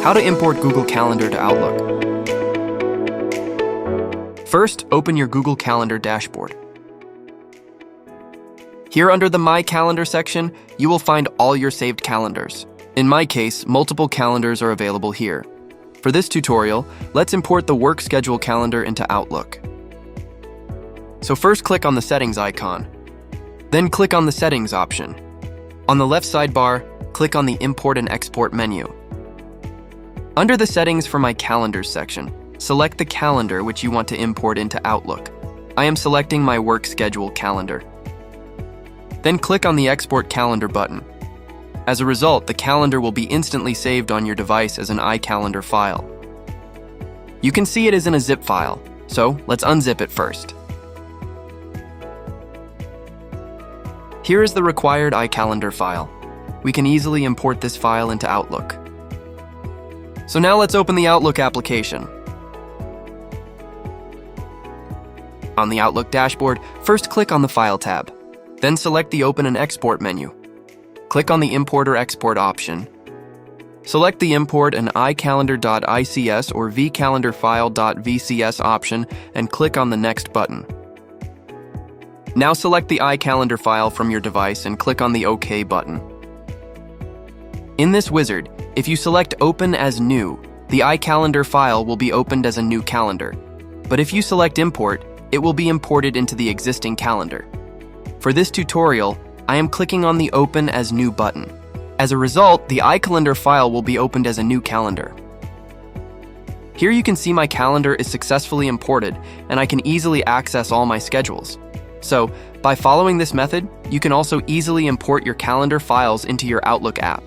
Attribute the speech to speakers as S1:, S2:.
S1: How to import Google Calendar to Outlook. First, open your Google Calendar dashboard. Here under the My Calendar section, you will find all your saved calendars. In my case, multiple calendars are available here. For this tutorial, let's import the work schedule calendar into Outlook. So first click on the settings icon. Then click on the settings option. On the left sidebar, click on the import and export menu. Under the settings for My Calendars section, select the calendar which you want to import into Outlook. I am selecting my work schedule calendar. Then click on the Export Calendar button. As a result, the calendar will be instantly saved on your device as an iCalendar file. You can see it is in a zip file, so let's unzip it first. Here is the required iCalendar file. We can easily import this file into Outlook. So now let's open the Outlook application. On the Outlook dashboard, first click on the File tab. Then select the Open and Export menu. Click on the Import or Export option. Select the Import an iCalendar.ics or vcalendarfile.vcs option and click on the Next button. Now select the iCalendar file from your device and click on the OK button. In this wizard, if you select Open as New, the iCalendar file will be opened as a new calendar. But if you select Import, it will be imported into the existing calendar. For this tutorial, I am clicking on the Open as New button. As a result, the iCalendar file will be opened as a new calendar. Here you can see my calendar is successfully imported, and I can easily access all my schedules. So, by following this method, you can also easily import your calendar files into your Outlook app.